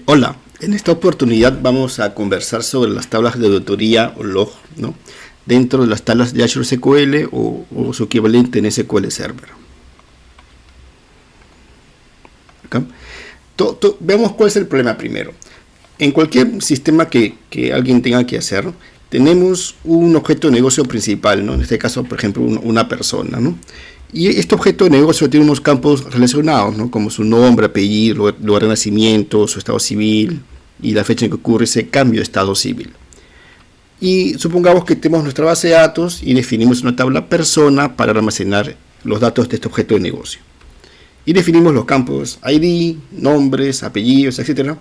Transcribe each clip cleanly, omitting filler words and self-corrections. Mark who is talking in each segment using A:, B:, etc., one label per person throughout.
A: Hola, en esta oportunidad vamos a conversar sobre las tablas de auditoría o log, ¿no? Dentro de las tablas de Azure SQL o su equivalente en SQL Server. ¿Okay? Veamos cuál es el problema primero. En cualquier sistema que alguien tenga que hacer, tenemos un objeto de negocio principal, ¿no? En este caso, por ejemplo, una persona, ¿no? Y este objeto de negocio tiene unos campos relacionados, ¿no? Como su nombre, apellido, lugar de nacimiento, su estado civil y la fecha en que ocurre ese cambio de estado civil. Y supongamos que tenemos nuestra base de datos y definimos una tabla persona para almacenar los datos de este objeto de negocio. Y definimos los campos ID, nombres, apellidos, etc.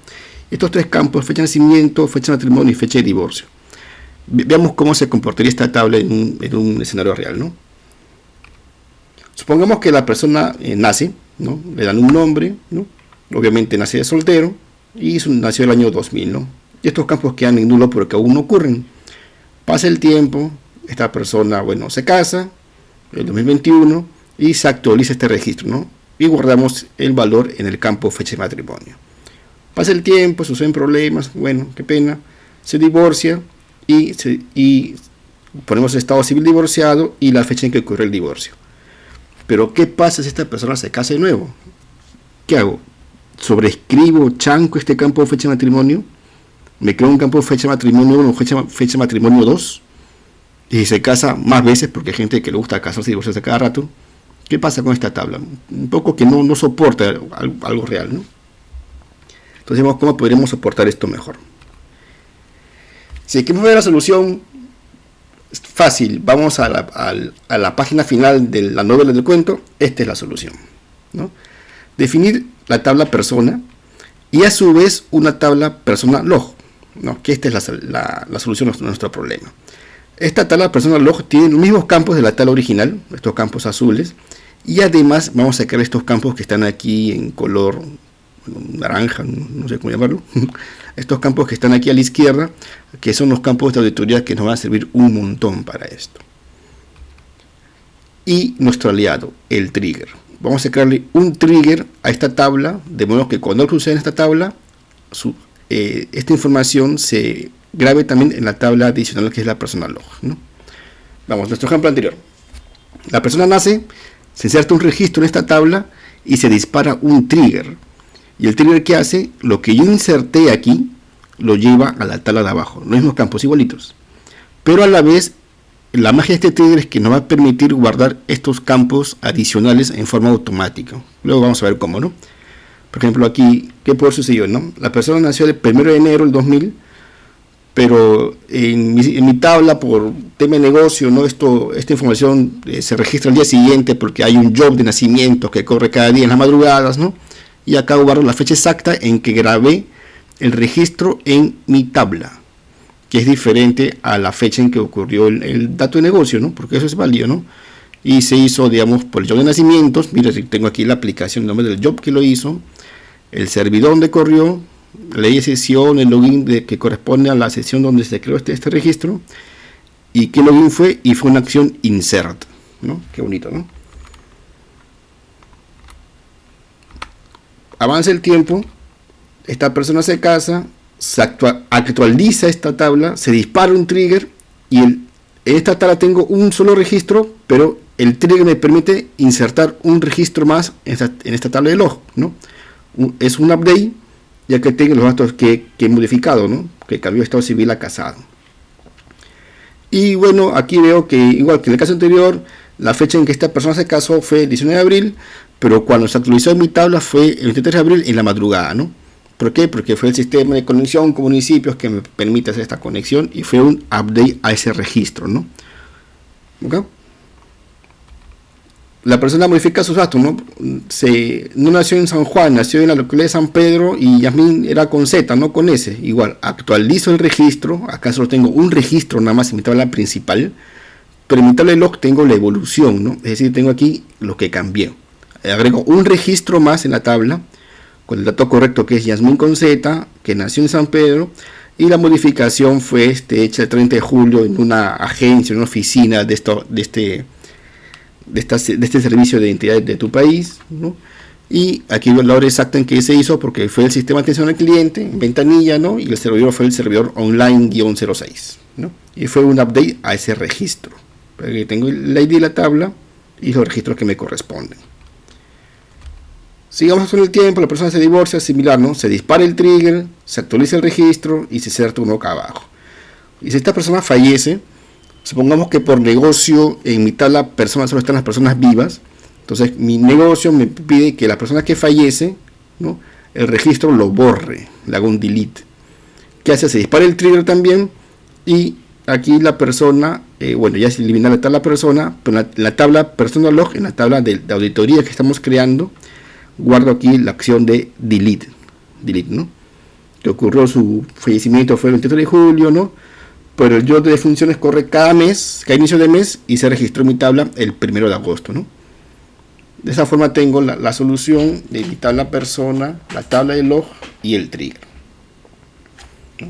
A: Estos tres campos, fecha de nacimiento, fecha de matrimonio y fecha de divorcio. Veamos cómo se comportaría esta tabla en un escenario real, ¿no? Supongamos que la persona nace, ¿no? Le dan un nombre, ¿no? Obviamente nace de soltero y nació el año 2000, ¿no? Y estos campos quedan en nulo porque aún no ocurren. Pasa el tiempo, esta persona, bueno, se casa en 2021 y se actualiza este registro, ¿no? Y guardamos el valor en el campo fecha de matrimonio. Pasa el tiempo, suceden problemas, bueno, qué pena, se divorcia y ponemos estado civil divorciado y la fecha en que ocurre el divorcio. Pero ¿qué pasa si esta persona se casa de nuevo? ¿Qué hago? ¿Sobrescribo, chanco este campo de fecha de matrimonio? ¿Me creo un campo de fecha de matrimonio 1, fecha de matrimonio 2? Y se casa más veces, porque hay gente que le gusta casarse y divorciarse cada rato. ¿Qué pasa con esta tabla? Un poco que no soporta algo real, ¿no? Entonces vemos cómo podremos soportar esto mejor. Si queremos ver la solución, es fácil. Vamos a la página final de la novela del cuento. Esta es la solución, ¿no? Definir la tabla persona y a su vez una tabla persona log, ¿no? Que esta es la solución a nuestro problema. Esta tabla persona log tiene los mismos campos de la tabla original, estos campos azules, y además vamos a sacar estos campos que están aquí en color naranja, no sé cómo llamarlo, estos campos que están aquí a la izquierda, que son los campos de auditoría que nos van a servir un montón para esto. Y nuestro aliado, el trigger. Vamos a sacarle un trigger a esta tabla, de modo que cuando suceda en esta tabla, esta información se grabe también en la tabla adicional que es la persona log, ¿no? Vamos, nuestro ejemplo anterior. La persona nace, se inserta un registro en esta tabla y se dispara un trigger. Y el trigger que hace, lo que yo inserté aquí, lo lleva a la tabla de abajo. Los mismos campos igualitos. Pero a la vez, la magia de este trigger es que nos va a permitir guardar estos campos adicionales en forma automática. Luego vamos a ver cómo, ¿no? Por ejemplo, aquí, ¿qué puede suceder, no? La persona nació el 1 de enero del 2000, pero en mi tabla, por tema de negocio, ¿no? Esta información se registra al día siguiente porque hay un job de nacimiento que corre cada día en las madrugadas, ¿no? Y acá guardo la fecha exacta en que grabé el registro en mi tabla, que es diferente a la fecha en que ocurrió el dato de negocio, ¿no? Porque eso es válido, ¿no? Y se hizo, digamos, por el job de nacimientos. Mira, tengo aquí la aplicación, el nombre del job que lo hizo, el servidor donde corrió, la ley de sesión, el login que corresponde a la sesión donde se creó este registro, y qué login fue, y fue una acción insert, ¿no? Qué bonito, ¿no? Avanza el tiempo, esta persona se casa, se actualiza esta tabla, se dispara un trigger y en esta tabla tengo un solo registro, pero el trigger me permite insertar un registro más en esta tabla de log, ¿no? Es un update, ya que tengo los datos que he modificado, ¿no? Que cambió estado civil a casado. Y bueno, aquí veo que igual que en el caso anterior, la fecha en que esta persona se casó fue el 19 de abril, pero cuando se actualizó en mi tabla fue el 23 de abril en la madrugada, ¿no? ¿Por qué? Porque fue el sistema de conexión con municipios que me permite hacer esta conexión y fue un update a ese registro, ¿no? ¿Okay? La persona modifica sus datos, ¿no? No nació en San Juan, nació en la localidad de San Pedro y Yasmín era con Z, no con S. Igual, actualizo el registro, acá solo tengo un registro nada más en mi tabla principal, pero en mi tabla de log tengo la evolución, ¿no? Es decir, tengo aquí lo que cambié. Agrego un registro más en la tabla con el dato correcto que es Yasmín con Z, que nació en San Pedro, y la modificación fue hecha el 30 de julio en una agencia, en una oficina de este servicio de identidad de tu país, ¿no? Y aquí veo la hora exacta en que se hizo porque fue el sistema de atención al cliente, en ventanilla, ¿no? Y el servidor fue el servidor online-06, ¿no? Y fue un update a ese registro. Porque tengo el ID de la tabla y los registros que me corresponden. Sigamos con el tiempo, la persona se divorcia, similar, ¿no? Se dispara el trigger, se actualiza el registro y se inserta uno acá abajo. Y si esta persona fallece, supongamos que por negocio en mi tabla persona solo están las personas vivas. Entonces mi negocio me pide que la persona que fallece, ¿no? El registro lo borre, le haga un delete. ¿Qué hace? Se dispara el trigger también y aquí la persona, bueno, ya se elimina la tabla persona, pero la tabla persona log, en la tabla de auditoría que estamos creando, guardo aquí la acción de delete, ¿no? Que ocurrió su fallecimiento fue el 23 de julio, ¿no? Pero el yo de funciones corre cada mes, cada inicio de mes, y se registró en mi tabla el 1 de agosto, ¿no? De esa forma tengo la solución de mi tabla persona, la tabla de log y el trigger, ¿no?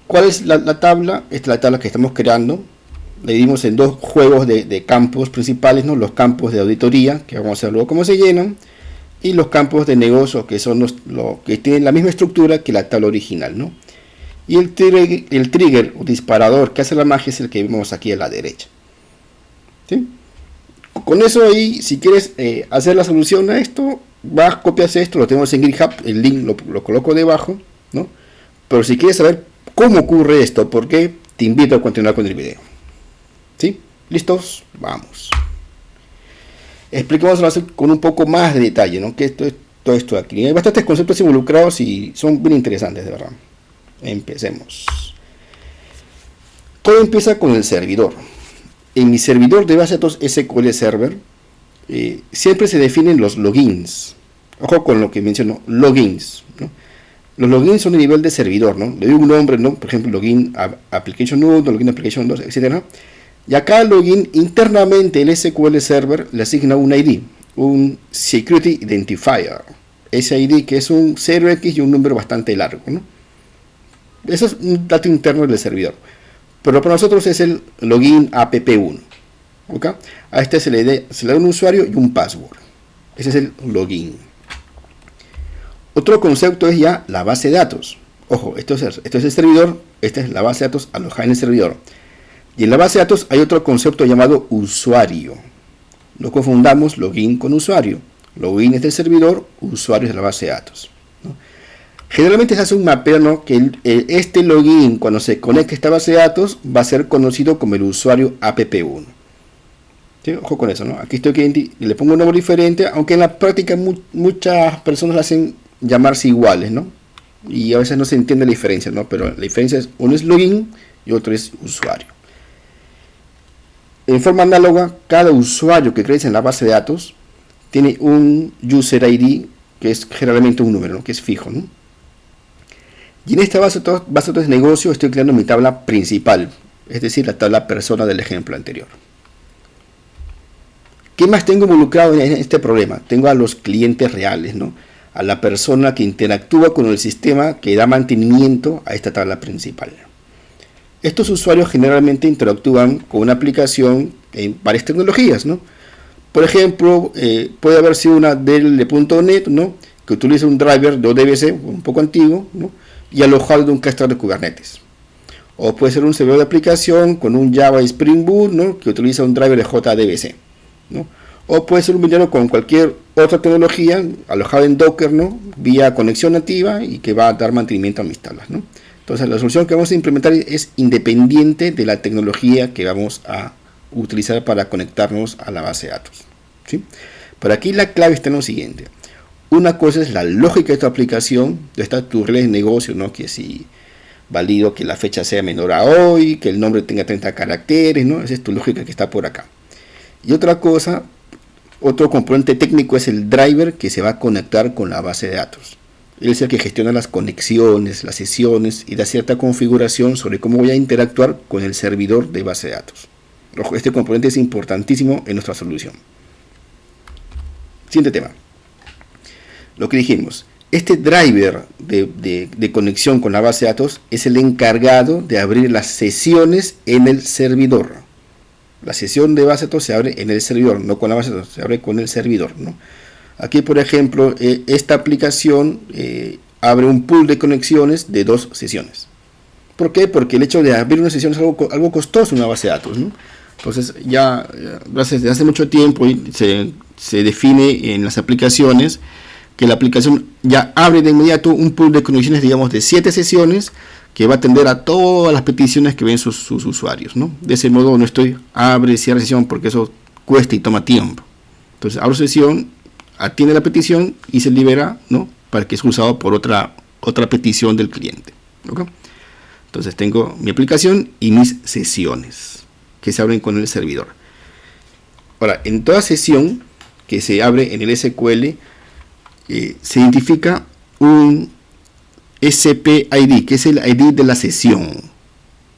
A: ¿Cuál es la tabla? Esta es la tabla que estamos creando. Le dimos en dos juegos de campos principales, ¿no? Los campos de auditoría, que vamos a ver luego cómo se llenan, y los campos de negocio, que son los que tienen la misma estructura que la tabla original, ¿no? Y el trigger o disparador que hace la magia es el que vemos aquí a la derecha, ¿sí? Con eso ahí, si quieres hacer la solución a esto, vas, copias esto, lo tenemos en GitHub, el link lo coloco debajo, ¿no? Pero si quieres saber cómo ocurre esto, ¿por qué? Te invito a continuar con el video. ¿Sí? ¿Listos? Vamos. Expliquemos con un poco más de detalle, ¿no? Que todo esto aquí. Hay bastantes conceptos involucrados y son bien interesantes, de verdad. Empecemos. Todo empieza con el servidor. En mi servidor de base de datos SQL Server, siempre se definen los logins. Ojo con lo que menciono, logins, ¿no? Los logins son de nivel de servidor, ¿no? Le doy un nombre, ¿no? Por ejemplo, login application 1, login application 2, etc. Y a cada login internamente el SQL Server le asigna un ID, un Security Identifier. Ese ID que es un 0x y un número bastante largo, ¿no? Eso es un dato interno del servidor. Pero para nosotros es el login app1. ¿Okay? A este se le da un usuario y un password. Ese es el login. Otro concepto es ya la base de datos. Ojo, esto es el servidor, esta es la base de datos alojada en el servidor. Y en la base de datos hay otro concepto llamado usuario. No confundamos login con usuario. Login es del servidor, usuario es de la base de datos, ¿no? Generalmente se hace un mapeo, ¿no? Que este login, cuando se conecte a esta base de datos, va a ser conocido como el usuario app1. ¿Sí? Ojo con eso, ¿no? Aquí estoy aquí y le pongo un nombre diferente, aunque en la práctica muchas personas lo hacen llamarse iguales, ¿no? Y a veces no se entiende la diferencia, ¿no? Pero la diferencia es, uno es login y otro es usuario. En forma análoga, cada usuario que crees en la base de datos tiene un user ID que es generalmente un número, ¿no? Que es fijo, ¿no? Y en esta base de datos de negocio estoy creando mi tabla principal, es decir, la tabla persona del ejemplo anterior. ¿Qué más tengo involucrado en este problema? Tengo a los clientes reales, ¿no? A la persona que interactúa con el sistema que da mantenimiento a esta tabla principal. Estos usuarios generalmente interactúan con una aplicación en varias tecnologías, ¿no? Por ejemplo, puede haber sido una DL.net, ¿no? Que utiliza un driver de ODBC, un poco antiguo, ¿no? Y alojado de un cluster de Kubernetes. O puede ser un servidor de aplicación con un Java Spring Boot, ¿no? Que utiliza un driver de JDBC, ¿no? O puede ser un minero con cualquier otra tecnología alojado en Docker, ¿no? Vía conexión nativa y que va a dar mantenimiento a mis tablas, ¿no? Entonces la solución que vamos a implementar es independiente de la tecnología que vamos a utilizar para conectarnos a la base de datos, ¿sí? Pero aquí la clave está en lo siguiente. Una cosa es la lógica de tu aplicación, de estas tus reglas de negocio, ¿no? Que si valido que la fecha sea menor a hoy, que el nombre tenga 30 caracteres, ¿no? Esa es tu lógica que está por acá. Y otra cosa, otro componente técnico es el driver que se va a conectar con la base de datos. Él es el que gestiona las conexiones, las sesiones y da cierta configuración sobre cómo voy a interactuar con el servidor de base de datos. Ojo, este componente es importantísimo en nuestra solución. Siguiente tema. Lo que dijimos, este driver de conexión con la base de datos es el encargado de abrir las sesiones en el servidor. La sesión de base de datos se abre en el servidor, no con la base de datos, se abre con el servidor, ¿no? Aquí, por ejemplo, esta aplicación abre un pool de conexiones de 2 sesiones. ¿Por qué? Porque el hecho de abrir una sesión es algo costoso en una base de datos, ¿no? Entonces, ya desde hace mucho tiempo se define en las aplicaciones que la aplicación ya abre de inmediato un pool de conexiones, digamos, de 7 sesiones, que va a atender a todas las peticiones que ven sus usuarios, ¿no? De ese modo no abre y cierra sesión, porque eso cuesta y toma tiempo. Entonces, abro sesión, atiende la petición y se libera, ¿no? Para que sea usado por otra petición del cliente, ¿okay? Entonces tengo mi aplicación y mis sesiones que se abren con el servidor. Ahora, en toda sesión que se abre en el SQL se identifica un SPID, que es el ID de la sesión,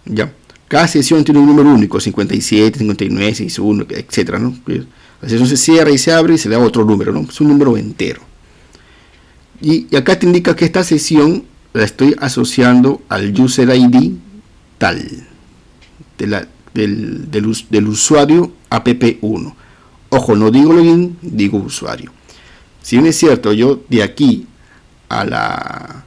A: ¿ya? Cada sesión tiene un número único, 57, 59, 61, etcétera, ¿no? La sesión se cierra y se abre y se le da otro número, ¿no? Es un número entero. Y acá te indica que esta sesión la estoy asociando al user ID tal, del usuario app1. Ojo, no digo login, digo usuario. Si bien es cierto, yo de aquí al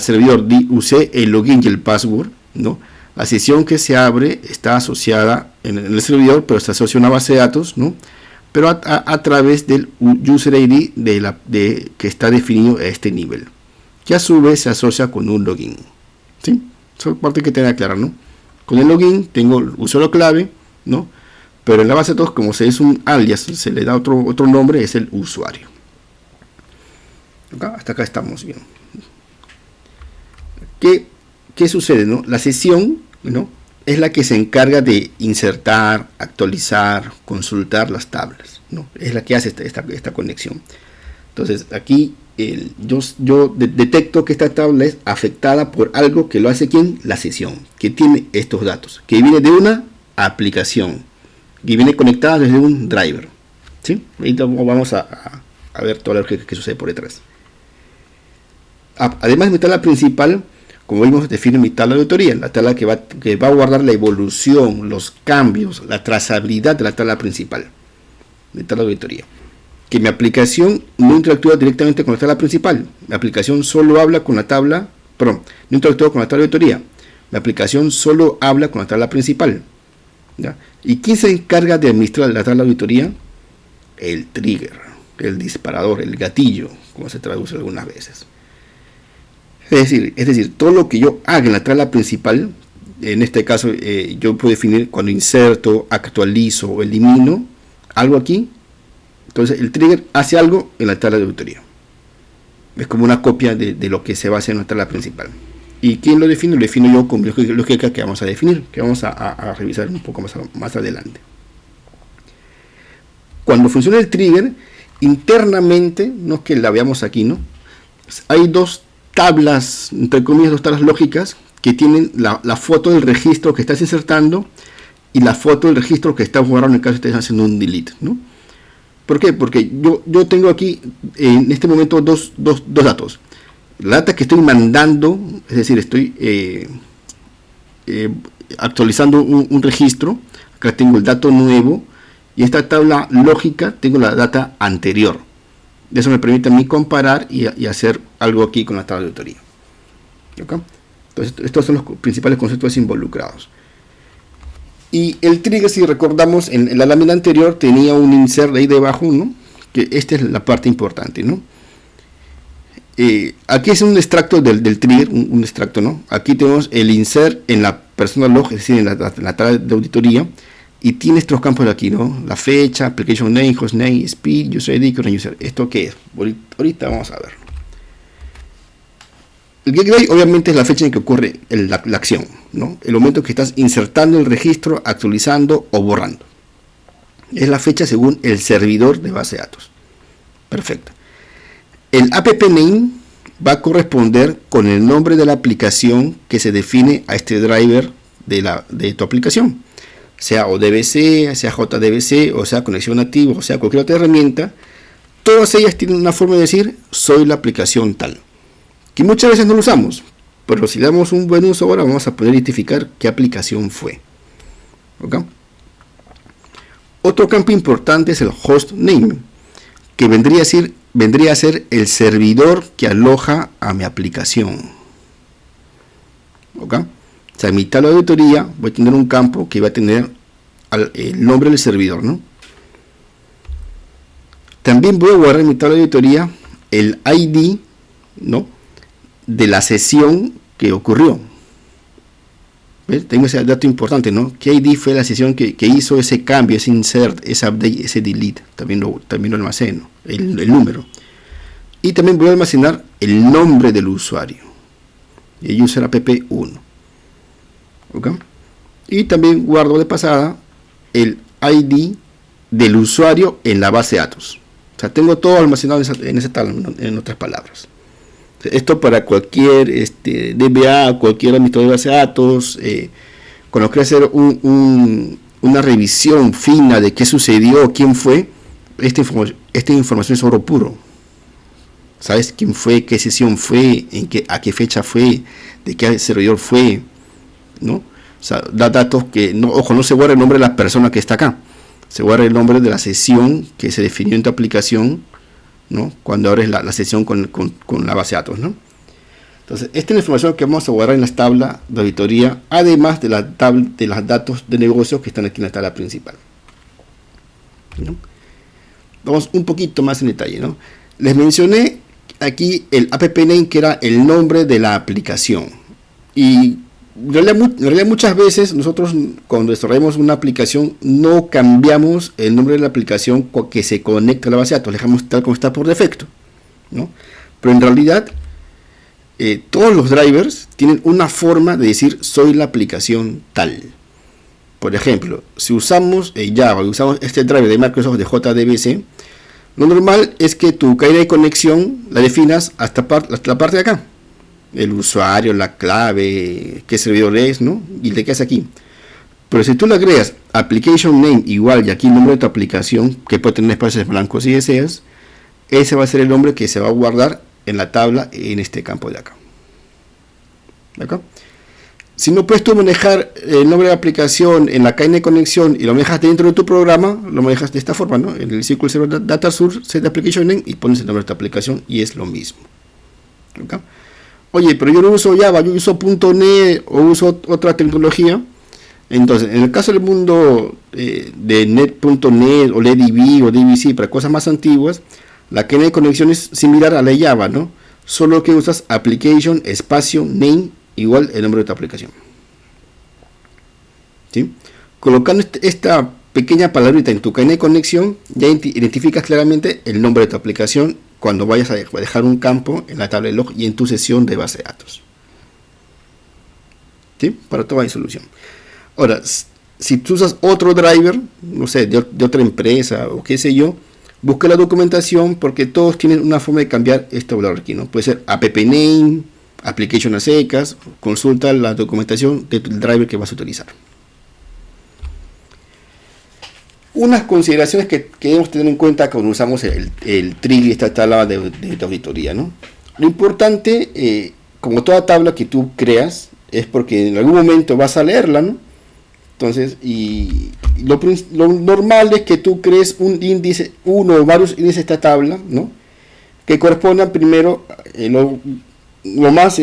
A: servidor usé el login y el password, ¿no? La sesión que se abre está asociada en el servidor, pero está asociada a una base de datos, ¿no? Pero a través del user ID que está definido a este nivel, que a su vez se asocia con un login, ¿sí? Esa es parte que tener que aclarar, ¿no? Con el login tengo el usuario clave, ¿no? Pero en la base de datos, como se es un alias, se le da otro nombre, es el usuario. Hasta acá estamos bien. ¿Qué sucede, no? La sesión, ¿no?, es la que se encarga de insertar, actualizar, consultar las tablas, ¿no? Es la que hace esta conexión. Entonces aquí yo detecto que esta tabla es afectada por algo que lo hace ¿quién? La sesión, que tiene estos datos, que viene de una aplicación, que viene conectada desde un driver, ¿sí? Ahorita vamos a ver todo lo que sucede por detrás. Además de mi tabla principal, como vimos, define mi tabla de auditoría, la tabla que va a guardar la evolución, los cambios, la trazabilidad de la tabla principal, de tabla de auditoría. Que mi aplicación no interactúa directamente con la tabla principal. Mi aplicación solo habla con la tabla, no interactúa con la tabla de auditoría. Mi aplicación solo habla con la tabla principal, ¿ya? ¿Y quién se encarga de administrar la tabla de auditoría? El trigger, el disparador, el gatillo, como se traduce algunas veces. Es decir, todo lo que yo haga en la tabla principal, en este caso yo puedo definir cuando inserto, actualizo o elimino algo aquí. Entonces el trigger hace algo en la tabla de auditoría. Es como una copia de lo que se va a hacer en la tabla principal. ¿Y quién lo define? Lo defino yo con lógica que vamos a definir, que vamos a revisar un poco más adelante. Cuando funciona el trigger, internamente, no es que la veamos aquí, ¿no? Hay dos tablas, entre comillas, dos tablas lógicas que tienen la foto del registro que estás insertando y la foto del registro que está guardado en el caso de que estés haciendo un delete, ¿no? ¿Por qué? Porque yo tengo aquí en este momento dos datos. La data que estoy mandando, es decir, estoy actualizando un registro. Acá tengo el dato nuevo y esta tabla lógica tengo la data anterior. Eso me permite a mí comparar y hacer algo aquí con la tabla de auditoría. ¿Okay? Entonces, estos son los principales conceptos involucrados. Y el trigger, si recordamos, en la lámina anterior tenía un insert ahí debajo, ¿no? Que esta es la parte importante, ¿no? Aquí es un extracto del trigger, un extracto, ¿no? Aquí tenemos el insert en la persona log, es decir, en la tabla de auditoría. Y tiene estos campos de aquí, ¿no? La fecha, application name, hostname, speed, user ID, current user. ¿Esto qué es? Ahorita vamos a ver. El gateway obviamente es la fecha en que ocurre la acción, ¿no? El momento que estás insertando el registro, actualizando o borrando. Es la fecha según el servidor de base de datos. Perfecto. El app name va a corresponder con el nombre de la aplicación que se define a este driver de tu aplicación. Sea ODBC, sea JDBC, o sea conexión nativa, o sea cualquier otra herramienta, todas ellas tienen una forma de decir soy la aplicación tal, que muchas veces no lo usamos, pero si le damos un buen uso ahora vamos a poder identificar qué aplicación fue. ¿Okay? Otro campo importante es el host name, que vendría a ser el servidor que aloja a mi aplicación. ¿Ok? O sea, en mi tabla de auditoría voy a tener un campo que va a tener el nombre del servidor, ¿no? También voy a guardar en mi tabla de auditoría el ID, ¿no?, de la sesión que ocurrió. ¿Ves? Tengo ese dato importante, ¿no? ¿Qué ID fue la sesión que hizo ese cambio, ese insert, ese update, ese delete? También lo almaceno, el número. Y también voy a almacenar el nombre del usuario, el user app 1. ¿Ok? Y también guardo de pasada el ID del usuario en la base de datos. O sea, tengo todo almacenado en esa tabla, en otras palabras. Esto para cualquier DBA, cualquier administrador de base de datos, cuando quiera hacer una revisión fina de qué sucedió, quién fue, esta información es oro puro. ¿Sabes quién fue, qué sesión fue, a qué fecha fue, de qué servidor fue, ¿no? O sea, da datos que, no se guarda el nombre de la persona que está acá, se guarda el nombre de la sesión que se definió en tu aplicación, ¿no?, cuando abres la sesión con la base de datos, ¿no? Entonces, esta es la información que vamos a guardar en las tablas de auditoría, además de los datos de negocio que están aquí en la tabla principal, ¿no? Vamos un poquito más en detalle, ¿no? Les mencioné aquí el app name, que era el nombre de la aplicación, y en realidad muchas veces nosotros, cuando desarrollamos una aplicación, no cambiamos el nombre de la aplicación que se conecta a la base de datos, lo dejamos tal como está por defecto, ¿no? Pero en realidad todos los drivers tienen una forma de decir soy la aplicación tal. Por ejemplo, si usamos Java, usamos este driver de Microsoft de JDBC, lo normal es que tu cadena de conexión la definas hasta la parte de acá, el usuario, la clave, qué servidor es, ¿no?, y te quedas aquí. Pero si tú le agregas application name igual y aquí el nombre de tu aplicación, que puede tener espacios blancos si deseas, ese va a ser el nombre que se va a guardar en la tabla en este campo de acá. ¿De acá? Si no puedes tú manejar el nombre de la aplicación en la cadena de conexión y lo manejas dentro de tu programa, lo manejas de esta forma, ¿no? En el SQL Server Data Source, set application name, y pones el nombre de tu aplicación y es lo mismo. ¿Okay? Oye, pero yo no uso Java, yo uso .NET o uso otra tecnología. Entonces, en el caso del mundo de .NET o LDB o DBC, para cosas más antiguas, la cadena de conexión es similar a la Java, ¿no? Solo que usas application, espacio, name, igual el nombre de tu aplicación. ¿Sí? Colocando esta pequeña palabrita en tu cadena de conexión, ya identificas claramente el nombre de tu aplicación cuando vayas a dejar un campo en la tabla de log y en tu sesión de base de datos. ¿Sí? Para toda solución. Ahora, si tú usas otro driver, no sé, de otra empresa o qué sé yo, busca la documentación, porque todos tienen una forma de cambiar este valor aquí, ¿no? Puede ser app name, application a secas, consulta la documentación del driver que vas a utilizar. Unas consideraciones que debemos tener en cuenta cuando usamos el trigger, esta tabla de auditoría, ¿no? Lo importante, como toda tabla que tú creas, es porque en algún momento vas a leerla, ¿no? Entonces, y lo normal es que tú crees un índice, uno o varios índices de esta tabla, ¿no?, que correspondan primero, lo más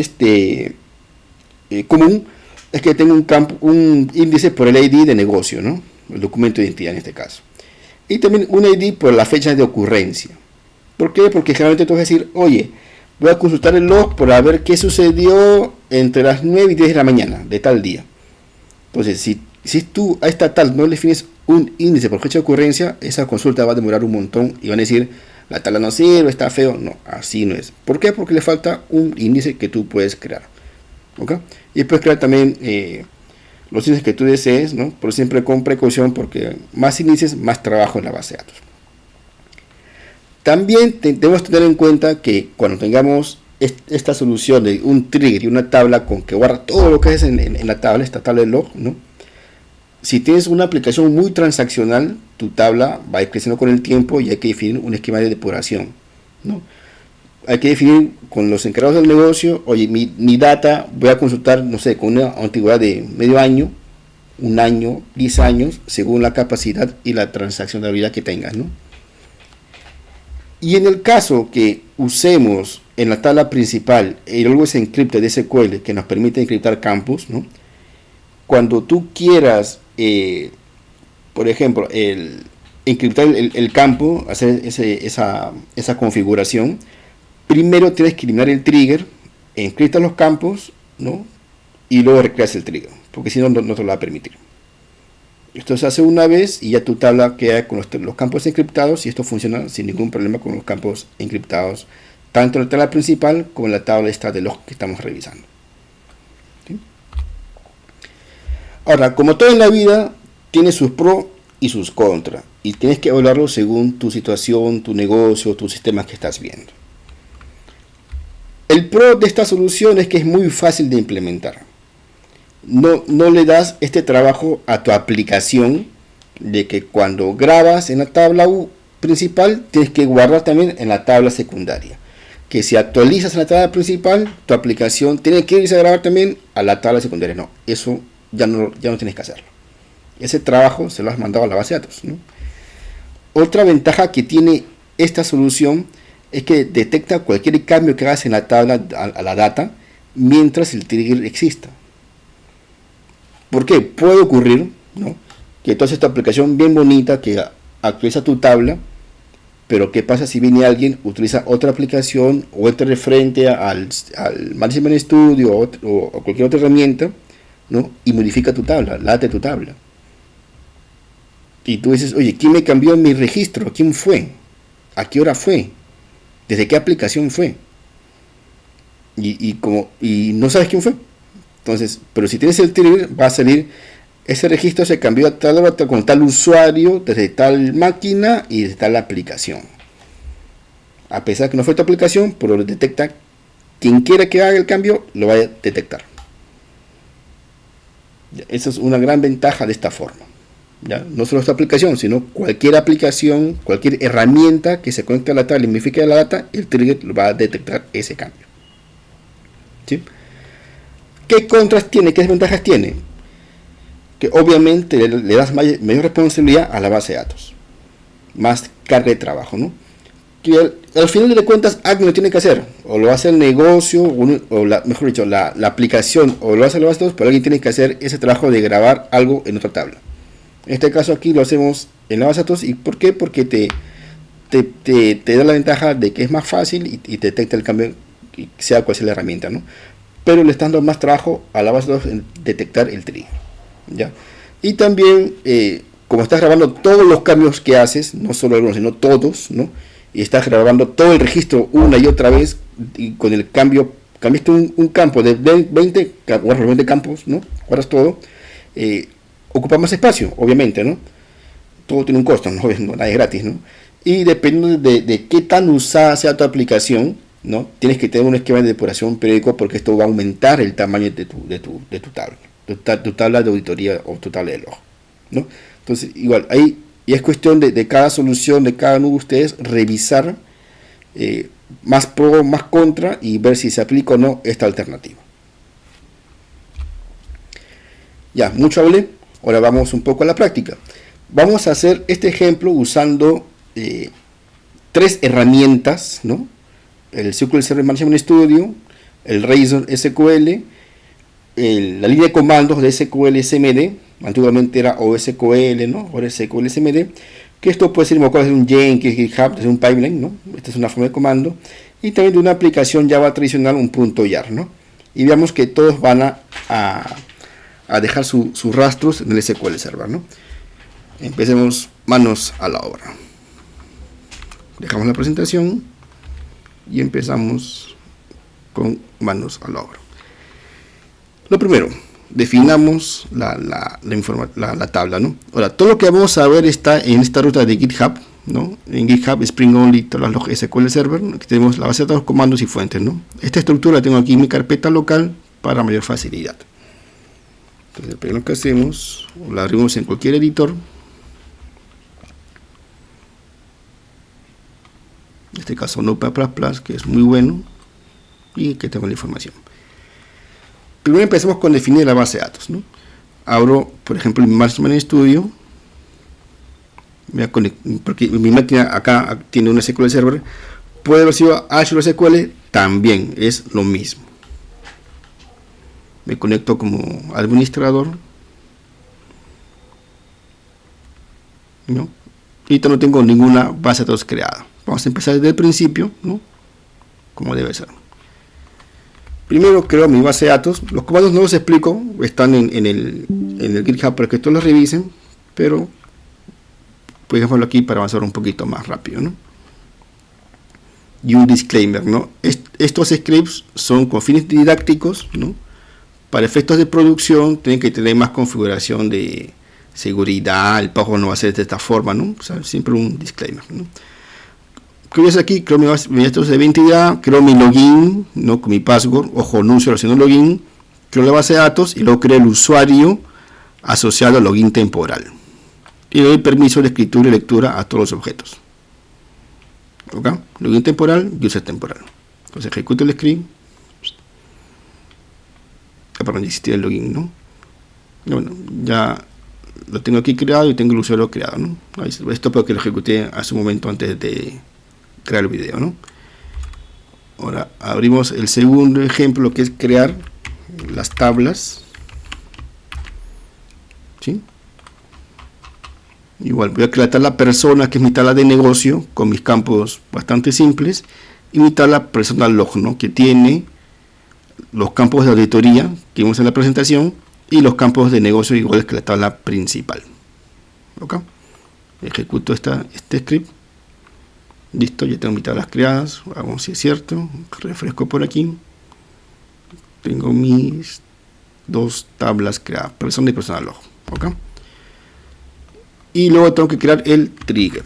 A: común es que tenga un índice por el ID de negocio, ¿no?, el documento de identidad en este caso, y también un ID por la fecha de ocurrencia. ¿Por qué? Porque generalmente tú vas a decir, oye, voy a consultar el log para ver qué sucedió entre las 9 y 10 de la mañana de tal día. Entonces, si tú a esta tal no le defines un índice por fecha de ocurrencia, esa consulta va a demorar un montón y van a decir, la tabla no sirve, está feo. No, así no es. ¿Por qué? Porque le falta un índice que tú puedes crear. ¿Ok? Y puedes crear también los índices que tú desees, ¿no? Pero siempre con precaución, porque más índices, más trabajo en la base de datos. También debemos tener en cuenta que cuando tengamos esta solución de un trigger y una tabla con que guarda todo lo que es en la tabla, esta tabla de log, ¿no? Si tienes una aplicación muy transaccional, tu tabla va a ir creciendo con el tiempo y hay que definir un esquema de depuración, ¿no? Hay que definir con los encargados del negocio, oye, mi data voy a consultar, no sé, con una antigüedad de medio año, un año, 10 años, según la capacidad y la transaccionalidad que tengas, ¿no? Y en el caso que usemos en la tabla principal el Always Encrypted de SQL, que nos permite encriptar campos, ¿no? Cuando tú quieras, por ejemplo, encriptar el campo, hacer esa configuración, primero tienes que eliminar el trigger, encriptas los campos, ¿no? Y luego recreas el trigger, porque si no, no te lo va a permitir. Esto se hace una vez y ya tu tabla queda con los campos encriptados, y esto funciona sin ningún problema con los campos encriptados, tanto en la tabla principal como en la tabla esta de los que estamos revisando. ¿Sí? Ahora, como todo en la vida, tiene sus pros y sus contras, y tienes que evaluarlo según tu situación, tu negocio, tus sistemas que estás viendo. El pro de esta solución es que es muy fácil de implementar. No le das este trabajo a tu aplicación de que cuando grabas en la tabla principal tienes que guardar también en la tabla secundaria. Que si actualizas en la tabla principal, tu aplicación tiene que irse a grabar también a la tabla secundaria. No, eso ya no tienes que hacerlo. Ese trabajo se lo has mandado a la base de datos, ¿no? Otra ventaja que tiene esta solución es que detecta cualquier cambio que hagas en la tabla a la data mientras el trigger exista. ¿Por qué? Puede ocurrir, ¿no?, que tú haces esta aplicación bien bonita que actualiza tu tabla, pero ¿qué pasa si viene alguien, utiliza otra aplicación o entra referente al Management Studio o cualquier otra herramienta, ¿no?, y modifica tu tabla, la data de tu tabla? Y tú dices, oye, ¿quién me cambió mi registro? ¿Quién fue? ¿A qué hora fue? ¿Desde qué aplicación fue? Y no sabes quién fue. Entonces, pero si tienes el trigger, va a salir, ese registro se cambió a tal hora con tal usuario, desde tal máquina y desde tal aplicación. A pesar que no fue tu aplicación, pero lo detecta. Quien quiera que haga el cambio, lo va a detectar. Esa es una gran ventaja de esta forma. ¿Ya? No solo esta aplicación, sino cualquier aplicación, cualquier herramienta que se conecte a la tabla y modifique la data, el trigger va a detectar ese cambio. ¿Sí? ¿Qué contras tiene? ¿Qué desventajas tiene? Que obviamente le das mayor responsabilidad a la base de datos, más carga de trabajo, ¿no? Que al final de cuentas alguien lo tiene que hacer, o lo hace el negocio, mejor dicho, la aplicación, o lo hace la base de datos, pero alguien tiene que hacer ese trabajo de grabar algo en otra tabla. En este caso aquí lo hacemos en la base de datos. ¿Y por qué? Porque te da la ventaja de que es más fácil y te detecta el cambio, sea cual sea la herramienta, ¿no? Pero le están dando más trabajo a la base de datos en detectar el trigger, ¿ya? Y también, como estás grabando todos los cambios que haces, no solo algunos, sino todos, ¿no?, y estás grabando todo el registro una y otra vez, y con el cambio, cambiaste un campo de 20 campos, ¿no?, guardas todo, ocupa más espacio, obviamente, ¿no? Todo tiene un costo, no nada es gratis, ¿no? Y dependiendo de qué tan usada sea tu aplicación, ¿no?, tienes que tener un esquema de depuración periódico, porque esto va a aumentar el tamaño de tu tabla, tu tabla de auditoría o tu tabla de log, ¿no? Entonces, igual, ahí y es cuestión de cada solución, de cada uno de ustedes, revisar más pro, más contra, y ver si se aplica o no esta alternativa. Ya, mucho hablé, ahora vamos un poco a la práctica. Vamos a hacer este ejemplo usando 3 herramientas, ¿no? El SQL Server Management Studio, el Razor SQL, la línea de comandos de SQL SMD, antiguamente era OSQL, ¿no?, ahora es SQL SMD, que esto puede ser invocado desde un Jenkins, GitHub, desde un pipeline, ¿no? Esta es una forma de comando, y también de una aplicación Java tradicional, un .jar, ¿no? Y veamos que todos van a dejar sus rastros en el SQL Server, ¿no? Empecemos manos a la obra. Dejamos la presentación y empezamos con manos a la obra. Lo primero, definamos la tabla, ¿no? Ahora, todo lo que vamos a ver está en esta ruta de GitHub, ¿no? En GitHub, Spring Only, todas las SQL Server, ¿no? Aquí tenemos la base de datos, comandos y fuentes, ¿no? Esta estructura la tengo aquí en mi carpeta local para mayor facilidad. Entonces, primero lo que hacemos, la abrimos en cualquier editor. En este caso, Notepad++, que es muy bueno y que tengo la información. Primero empecemos con definir la base de datos, ¿no? abro, por ejemplo, mi Management Studio. Porque mi máquina acá tiene una SQL Server. Puedo ir a Azure SQL, también es lo mismo. Me conecto como administrador, ¿no? Ahorita no tengo ninguna base de datos creada. Vamos a empezar desde el principio, ¿no? Como debe ser. Primero creo mi base de datos. Los comandos no los explico, están en el GitHub para que todos los revisen, pero pues dejarlo aquí para avanzar un poquito más rápido, ¿no? Y un disclaimer, ¿no? Estos scripts son con fines didácticos, ¿no? Para efectos de producción tienen que tener más configuración de seguridad, el pago no va a ser de esta forma, ¿no? O sea, siempre un disclaimer, ¿no? Creo aquí, creo mi datos de identidad, creo mi login, ¿no? Con mi password, ojo, no uso haciendo login, creo la base de datos y luego creo el usuario asociado al login temporal. Y le doy permiso de escritura y lectura a todos los objetos. ¿Ok? Login temporal y user temporal. Entonces ejecuto el script. Para no existir el login, ¿no? Bueno, ya lo tengo aquí creado y tengo el usuario creado, ¿no? Esto porque lo ejecuté hace un momento antes de crear el video, ¿no? Ahora abrimos el segundo ejemplo, que es crear las tablas, ¿sí? Igual voy a crear la persona, que es mi tabla de negocio, con mis campos bastante simples, y mi tabla personal log, ¿no? Que tiene los campos de auditoría que vimos en la presentación y los campos de negocio iguales que la tabla principal. ¿Ok? Ejecuto este script. Listo, ya tengo mis tablas creadas. Vamos si es cierto. Refresco por aquí. Tengo mis dos tablas creadas, persona y personal log. ¿Ok? Y luego tengo que crear el trigger.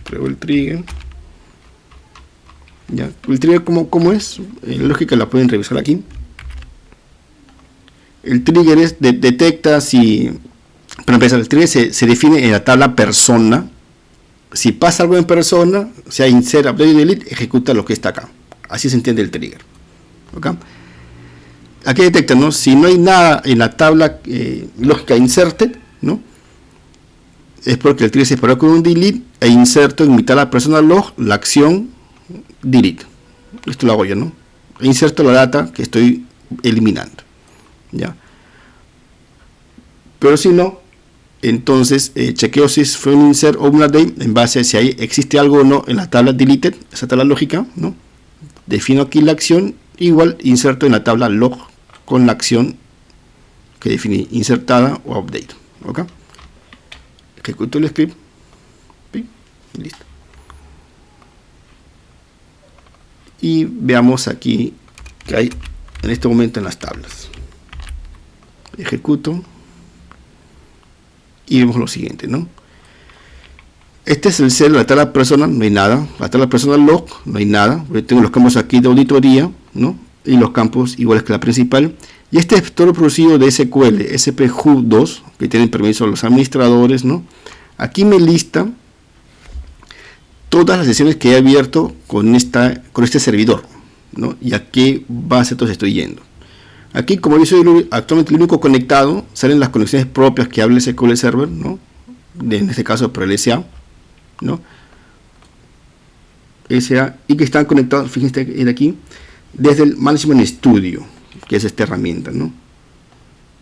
A: Creo el trigger. Ya, el trigger ¿cómo es? La lógica la pueden revisar aquí. El trigger es detecta si, para empezar, el trigger se define en la tabla persona. Si pasa algo en persona, sea insert, update y delete, ejecuta lo que está acá. Así se entiende el trigger. ¿Okay? Aquí detecta, ¿no? Si no hay nada en la tabla lógica inserted, ¿no? Es porque el trigger se separó con un delete e inserto en mi tabla persona log la acción delete. Esto lo hago yo, ¿no? E inserto la data que estoy eliminando. ¿Ya? Pero si no, entonces chequeo si fue un insert o un update en base a si ahí existe algo o no en la tabla deleted, esa tabla lógica, ¿no? Defino aquí la acción, igual inserto en la tabla log con la acción que definí, insertada o update. ¿Ok? Ejecuto el script. ¿Sí? Listo. Y veamos aquí que hay en este momento en las tablas. Ejecuto y vemos lo siguiente, ¿no? Este es el celo de la tabla persona, no hay nada. La tabla persona log, no hay nada. Yo tengo los campos aquí de auditoría, ¿no? Y los campos iguales que la principal. Y este es todo producido de SQL, SP-HU2, que tienen permiso los administradores, ¿no? Aquí me lista todas las sesiones que he abierto con este servidor, ¿no? Y a qué base de datos estoy yendo. Aquí, como yo soy actualmente el único conectado, salen las conexiones propias que hable SQL Server, ¿no? En este caso por el SA, ¿no? SA, y que están conectados, fíjense de aquí, desde el Management Studio, que es esta herramienta, ¿no?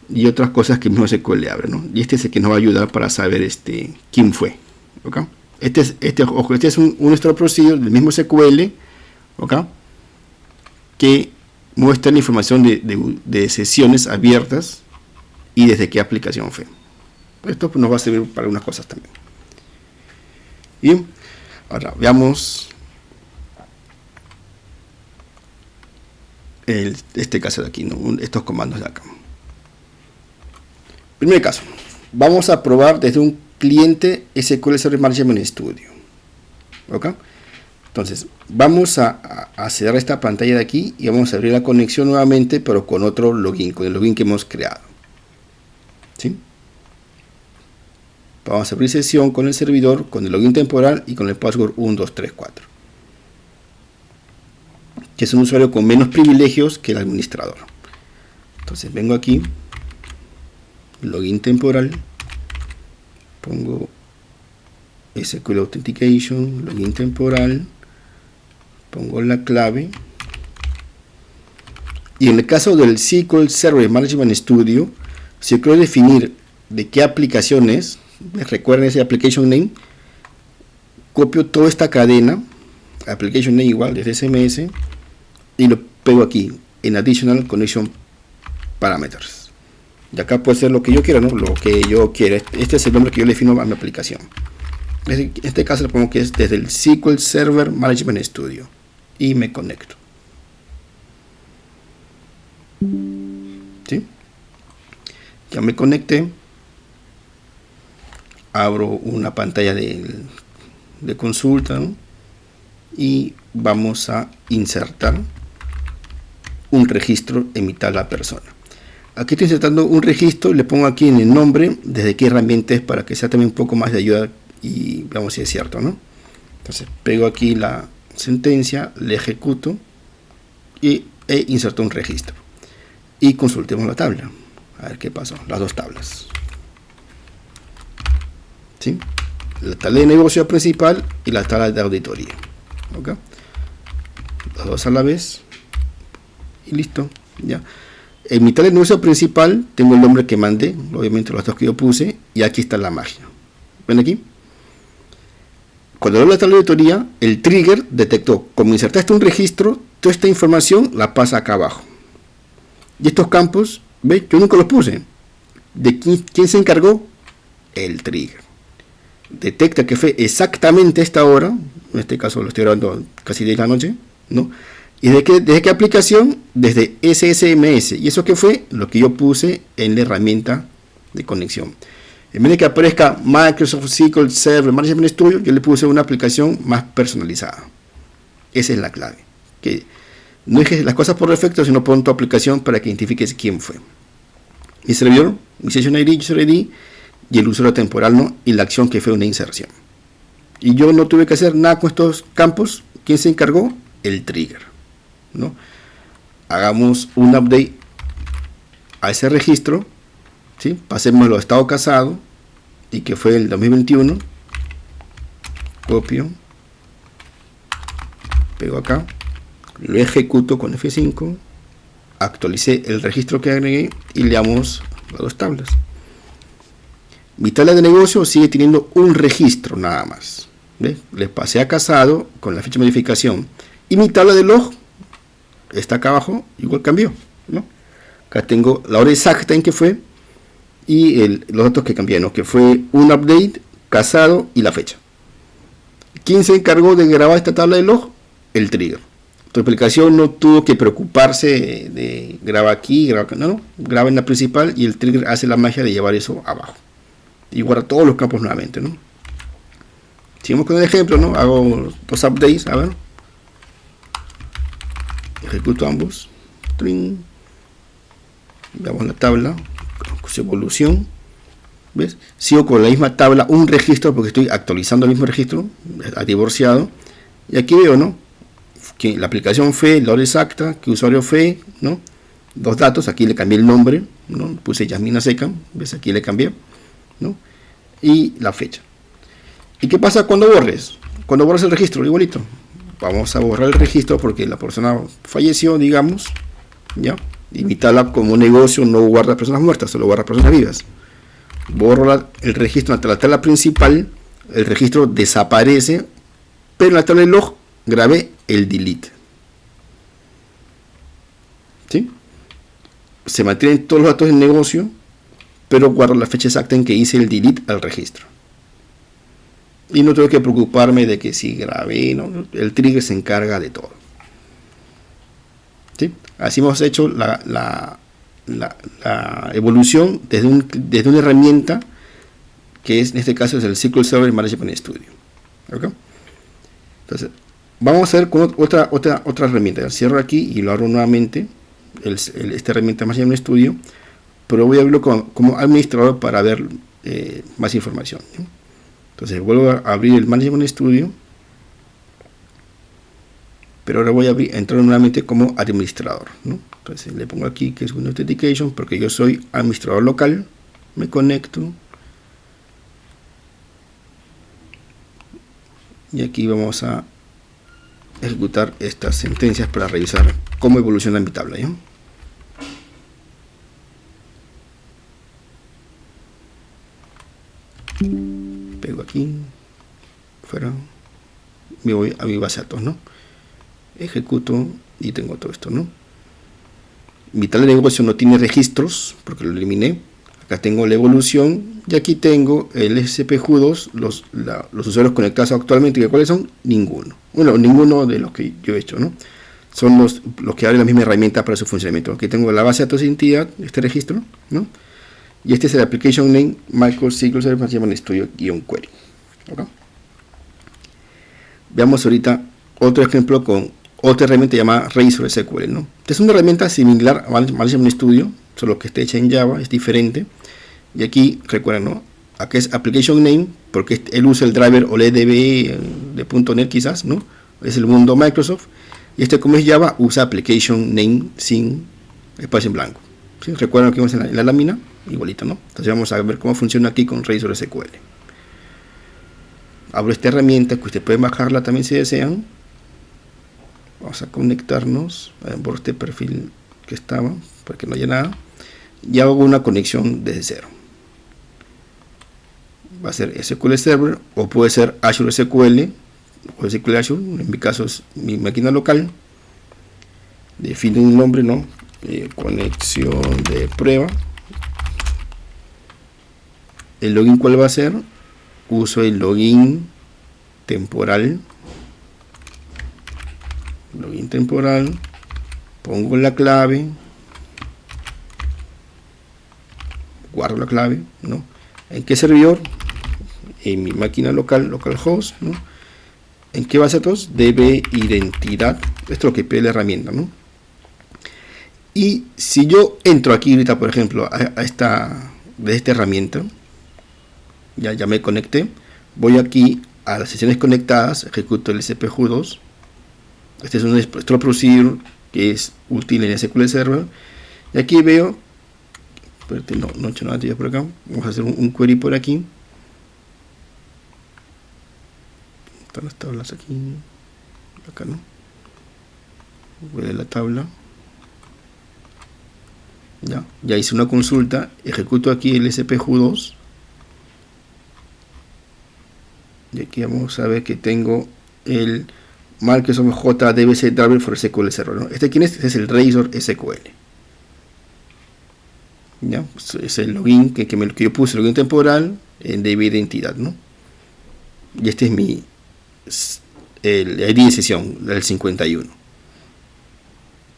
A: Y otras cosas que mismo SQL abre, ¿no? Y este es el que nos va a ayudar para saber quién fue, ¿ok? Este es un estado procedure del mismo SQL, ¿ok? Que muestra la información de sesiones abiertas y desde qué aplicación fue. Esto nos va a servir para algunas cosas también. Y ahora veamos este caso de aquí, ¿no? Estos comandos de acá. Primer caso, vamos a probar desde un cliente SQL Server Management Studio. ¿Ok? Entonces, vamos a cerrar esta pantalla de aquí y vamos a abrir la conexión nuevamente, pero con otro login, con el login que hemos creado. ¿Sí? Vamos a abrir sesión con el servidor, con el login temporal y con el password 1234. Que es un usuario con menos privilegios que el administrador. Entonces, vengo aquí, login temporal, pongo SQL Authentication, login temporal, pongo la clave. Y en el caso del SQL Server Management Studio, si yo quiero definir de qué aplicación es, recuerden ese application name, copio toda esta cadena, application name igual desde SMS, y lo pego aquí en Additional Connection Parameters. Y acá puede ser lo que yo quiera, ¿no? Lo que yo quiera. Este es el nombre que yo le defino a mi aplicación. En este caso le pongo que es desde el SQL Server Management Studio. Y me conecto. ¿Sí? Ya me conecté. Abro una pantalla de consulta, ¿no? Y vamos a insertar un registro en mi tabla persona. Aquí estoy insertando un registro y le pongo aquí en el nombre desde qué herramienta es para que sea también un poco más de ayuda y veamos si es cierto, ¿no? Entonces pego aquí la sentencia, le ejecuto e inserto un registro. Y consultemos la tabla. A ver qué pasó. Las dos tablas. ¿Sí? La tabla de negocio principal y la tabla de auditoría. ¿Ok? Las dos a la vez. Y listo. Ya. En mi tabla de negocio principal tengo el nombre que mandé. Obviamente los datos que yo puse. Y aquí está la magia. ¿Ven aquí? Cuando veo la tabla de auditoría, el trigger detectó, como insertaste un registro, toda esta información la pasa acá abajo. Y estos campos, ¿ves? Yo nunca los puse. ¿De quién se encargó? El trigger. Detecta que fue exactamente esta hora, en este caso lo estoy grabando casi 10 de la noche, ¿no? ¿Y desde qué aplicación? Desde SSMS. ¿Y eso qué fue? Lo que yo puse en la herramienta de conexión. En vez de que aparezca Microsoft SQL Server Management Studio, yo le puse una aplicación más personalizada. Esa es la clave. Que no dejes las cosas por defecto, sino pon tu aplicación para que identifiques quién fue. Mi servidor, mi Session ID, User ID y el usuario temporal, ¿no? Y la acción que fue una inserción. Y yo no tuve que hacer nada con estos campos. ¿Quién se encargó? El trigger, ¿no? Hagamos un update a ese registro, ¿sí? Pasémoslo a estado casado y que fue el 2021. Copio, pego acá, lo ejecuto con F5, actualicé el registro que agregué y le damos las dos tablas. Mi tabla de negocio sigue teniendo un registro nada más. ¿Ves? Le pasé a casado con la fecha de modificación y mi tabla de log está acá abajo, igual cambió, ¿no? Acá tengo la hora exacta en que fue y los datos que cambié, ¿no? Que fue un update, casado y la fecha. ¿Quién se encargó de grabar esta tabla de log? El trigger. Tu aplicación no tuvo que preocuparse de grabar aquí, grabar acá, no, graba en la principal y el trigger hace la magia de llevar eso abajo y guarda todos los campos nuevamente, ¿no? Sigamos con el ejemplo, ¿no? Hago dos updates, a ver, ejecuto ambos, ¡tring! Veamos la tabla, su evolución, ¿ves? Sigo con la misma tabla, un registro porque estoy actualizando el mismo registro, ha divorciado, y aquí veo, ¿no? Que la aplicación fue, la hora exacta, que usuario fue, ¿no? Dos datos, aquí le cambié el nombre, ¿no? Puse Yasmina Seca, ¿ves? Aquí le cambié, ¿no? Y la fecha. ¿Y qué pasa cuando borres? Cuando borras el registro, igualito. Vamos a borrar el registro porque la persona falleció, digamos, ¿ya? Y mi tabla como negocio no guarda personas muertas, solo guarda personas vivas. Borro el registro en la tabla principal, el registro desaparece, pero en la tabla de log grabé el delete. ¿Sí? Se mantienen todos los datos del negocio, pero guardo la fecha exacta en que hice el delete al registro. Y no tengo que preocuparme de que si grabé, ¿no? El trigger se encarga de todo. ¿Sí? Así hemos hecho la evolución desde una herramienta que es, en este caso es el SQL Server Management Studio. ¿Okay? Entonces, vamos a ver con otra herramienta. Cierro aquí y lo abro nuevamente, esta herramienta Management Studio, pero voy a abrirlo como administrador para ver más información, ¿sí? Entonces vuelvo a abrir el Management Studio, pero ahora voy a entrar nuevamente como administrador, ¿no? Entonces le pongo aquí que es Windows Authentication porque yo soy administrador local, Me conecto. Y aquí vamos a ejecutar estas sentencias para revisar cómo evoluciona mi tabla, ¿ya? Pego aquí, fuera, me voy a mi base de datos, ¿no? Ejecuto y tengo todo esto, ¿no? Mi tabla de negocio no tiene registros porque lo eliminé. Acá tengo la evolución y aquí tengo el SPJ2, los usuarios conectados actualmente. ¿Cuáles son? Ninguno. Bueno, ninguno de los que yo he hecho, ¿no? Son los que abren la misma herramienta para su funcionamiento. Aquí tengo la base de datos entidad, este registro, ¿no? Y este es el application name MicroSQL Server Studio-query. ¿Okay? Veamos ahorita otro ejemplo con otra herramienta llamada Razor SQL, ¿no? Esta es una herramienta similar a Management Studio, solo que está hecha en Java, es diferente. Y aquí, recuerden, ¿no? Aquí es Application Name, porque él usa el driver o el EDB de .NET quizás, ¿no? Es el mundo Microsoft. Y este, como es Java, usa Application Name sin espacio en blanco. ¿Sí? Recuerden que vamos en la lámina, igualito, ¿no? Entonces vamos a ver cómo funciona aquí con Razor SQL. Abro esta herramienta, que ustedes pueden bajarla también si desean. Vamos a conectarnos por este perfil que estaba, para que no haya nada. Y hago una conexión desde cero. Va a ser SQL Server o puede ser Azure SQL o SQL Azure. En mi caso es mi máquina local. Defino un nombre, ¿no? Conexión de prueba. El login, ¿cuál va a ser? Uso el login temporal. Login temporal. Pongo la clave. Guardo la clave, ¿no? ¿En qué servidor? En mi máquina local, localhost, ¿no? ¿En qué base de datos? DB identidad. Esto es lo que pide la herramienta, ¿no? Y si yo entro aquí ahorita, por ejemplo, a esta herramienta, ya me conecté, voy aquí a las sesiones conectadas, ejecuto el SPJ2. Este es un store procedure que es útil en SQL Server. Y aquí veo, no he hecho nada por acá, vamos a hacer un query por aquí. Están las tablas aquí, acá no. Voy a la tabla. Ya hice una consulta, ejecuto aquí el SPJ2. Y aquí vamos a ver que tengo el Microsoft JDBC Driver for SQL Server, ¿no? ¿Quién es? Este es el Razor SQL. ¿Ya? Pues es el login que yo puse, el login temporal en DB identidad, ¿no? Y este es el ID de sesión del 51,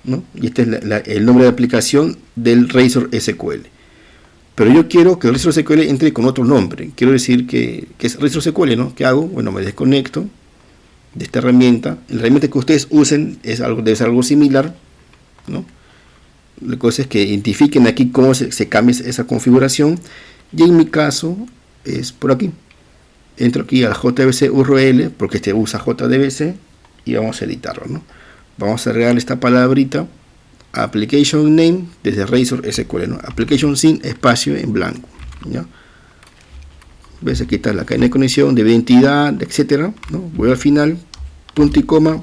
A: ¿no? Y este es el nombre de aplicación del Razor SQL. Pero yo quiero que el Razor SQL entre con otro nombre. Quiero decir que es Razor SQL, ¿no? ¿Qué hago? Bueno, me desconecto de esta herramienta. La herramienta que ustedes usen debe ser algo similar, ¿no? La cosa es que identifiquen aquí cómo se cambia esa configuración. Y en mi caso es por aquí. Entro aquí al JDBC URL porque este usa JDBC y vamos a editarlo, ¿no? Vamos a agregar esta palabrita Application Name desde Razor SQL, ¿no? Application sin espacio en blanco, ¿ya? ¿Ves? Aquí está la cadena de conexión de identidad, etcétera, ¿no? Voy al final, punto y coma,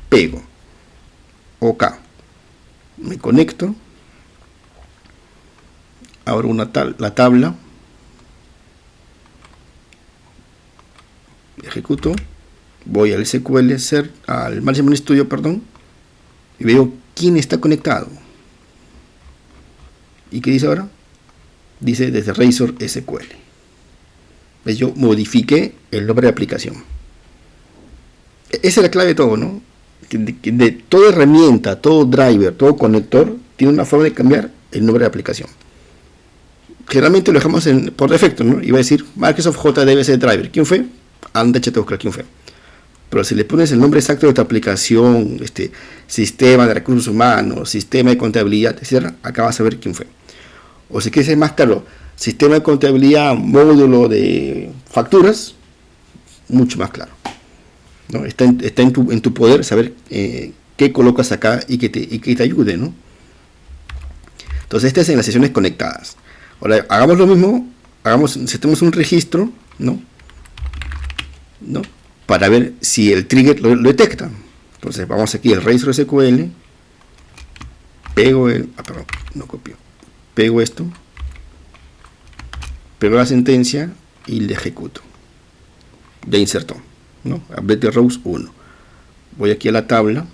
A: pego. OK. Me conecto. Abro la tabla. Ejecuto. Voy al SQL al Management Studio, perdón. Y veo quién está conectado. ¿Y qué dice ahora? Dice desde Razor SQL. ¿Ves? Yo modifiqué el nombre de aplicación. Esa es la clave de todo, ¿no? De toda herramienta, todo driver, todo conector tiene una forma de cambiar el nombre de aplicación. Generalmente lo dejamos por defecto, ¿no? Iba a decir Microsoft JDBC Driver. ¿Quién fue? Anda, échate a buscar quién fue. Pero si le pones el nombre exacto de tu aplicación, sistema de recursos humanos, sistema de contabilidad, etc., acá vas a ver quién fue. O si quieres ser más claro, sistema de contabilidad, módulo de facturas, mucho más claro, ¿no? Está en tu poder saber qué colocas acá y que te ayude, ¿no? Entonces, este es en las sesiones conectadas. Ahora hagamos lo mismo, insertemos un registro, ¿no? Para ver si el trigger lo detecta. Entonces vamos aquí al Razor SQL, pego pego esto, pego la sentencia y le ejecuto. Ya insertó, ¿no? Update rows 1. Voy aquí a la tabla,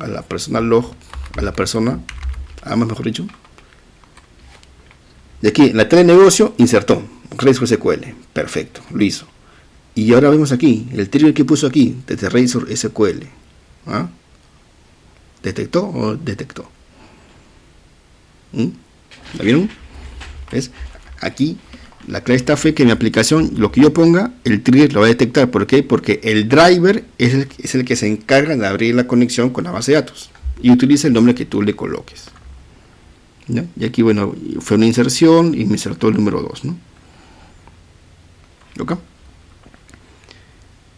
A: a la persona log, mejor dicho. De aquí, en la tabla de negocio, insertó Razor SQL. Perfecto, lo hizo. Y ahora vemos aquí, el trigger que puso aquí, desde Razor SQL. ¿Ah? ¿Detectó o detectó? ¿La vieron? ¿Ves? Aquí la clave está fue que en mi aplicación, lo que yo ponga, el trigger lo va a detectar. ¿Por qué? Porque el driver es el que se encarga de abrir la conexión con la base de datos. Y utiliza el nombre que tú le coloques. ¿Ya? Y aquí, bueno, fue una inserción y me insertó el número 2, ¿no? ¿Ok?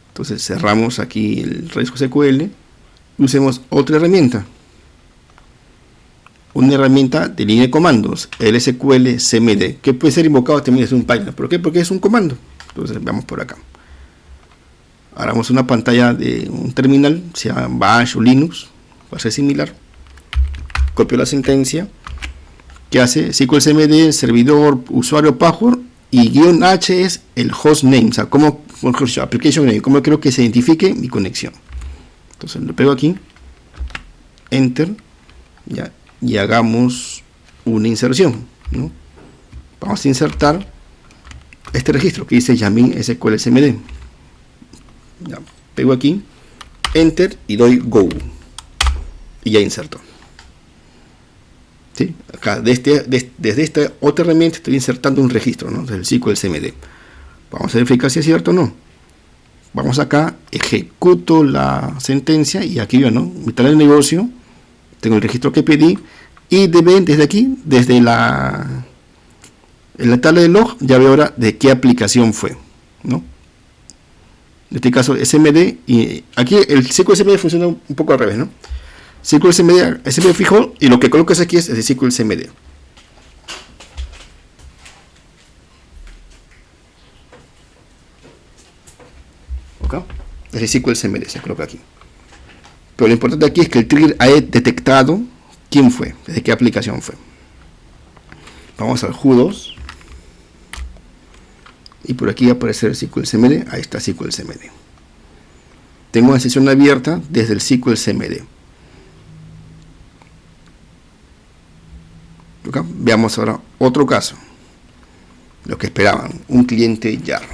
A: Entonces cerramos aquí el Razor SQL y usemos otra herramienta. Una herramienta de línea de comandos, el SQL CMD, que puede ser invocado también desde un Python. ¿Por qué? Porque es un comando. Entonces veamos por acá. Hagamos una pantalla de un terminal, sea Bash o Linux, va a ser similar. Copio la sentencia. ¿Qué hace? SQL CMD, servidor, usuario, password, y -H es el host name, o sea, como application name, como creo que se identifique mi conexión. Entonces lo pego aquí, enter, ya, y hagamos una inserción, ¿no? Vamos a insertar este registro que dice Yamin SQL CMD. Ya, pego aquí, enter y doy go, y ya inserto. ¿Sí? Acá desde esta otra herramienta estoy insertando un registro, ¿no? Del SQL CMD. Vamos a verificar si es cierto o no. Vamos acá, ejecuto la sentencia y aquí veo, ¿no? Mi tabla de negocio, tengo el registro que pedí y desde aquí, desde en la tabla de log, ya veo ahora de qué aplicación fue, ¿no? En este caso SMD, y aquí el SQL CMD funciona un poco al revés, ¿no? SQL CMD fijo y lo que colocas aquí es el SQL CMD. ¿Ok? El SQL CMD se coloca aquí. Pero lo importante aquí es que el trigger ha detectado quién fue, desde qué aplicación fue. Vamos al Who2 y por aquí va a aparecer el SQL CMD. Ahí está SQL CMD. Tengo una sesión abierta desde el SQL CMD. ¿Okay? Veamos ahora otro caso. Lo que esperaban, un cliente YAR.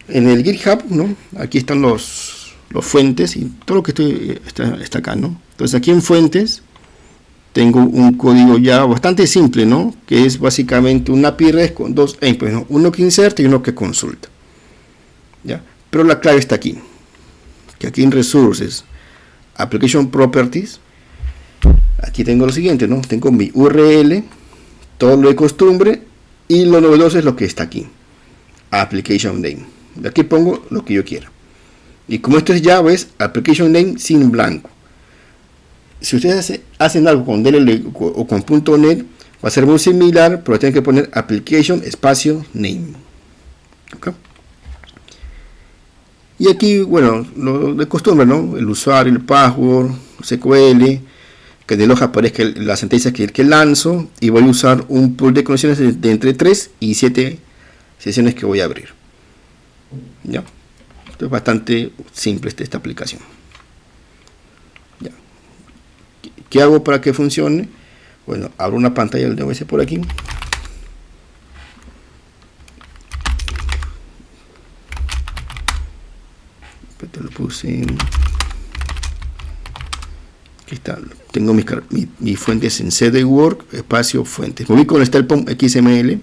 A: En el GitHub, ¿no? Aquí están los fuentes y todo lo que está acá, ¿no? Entonces aquí en fuentes tengo un código ya bastante simple, ¿no? Que es básicamente un API REST con dos endpoints, ¿no? Uno que inserta y uno que consulta. ¿Ya? Pero la clave está aquí. Que aquí en Resources, Application Properties, aquí tengo lo siguiente, ¿no? Tengo mi URL, todo lo de costumbre, y lo novedoso es lo que está aquí. Application Name. De aquí pongo lo que yo quiera. Y como esto es Java, es Application Name sin blanco. Si ustedes hacen algo con DLL o con .NET, va a ser muy similar, pero tienen que poner Application espacio Name. ¿Okay? Y aquí, bueno, lo de costumbre, ¿no? El usuario, el password, SQL, que en el log aparezca la sentencia que lanzo, y voy a usar un pool de conexiones de entre 3 y 7 sesiones que voy a abrir. ¿Ya? Esto es bastante simple esta aplicación. ¿Ya? ¿Qué hago para que funcione? Bueno, abro una pantalla del DOS por aquí. Te lo puse. Aquí está. Tengo mis fuentes en cdwork, espacio fuentes. Me ubico donde está el POM XML.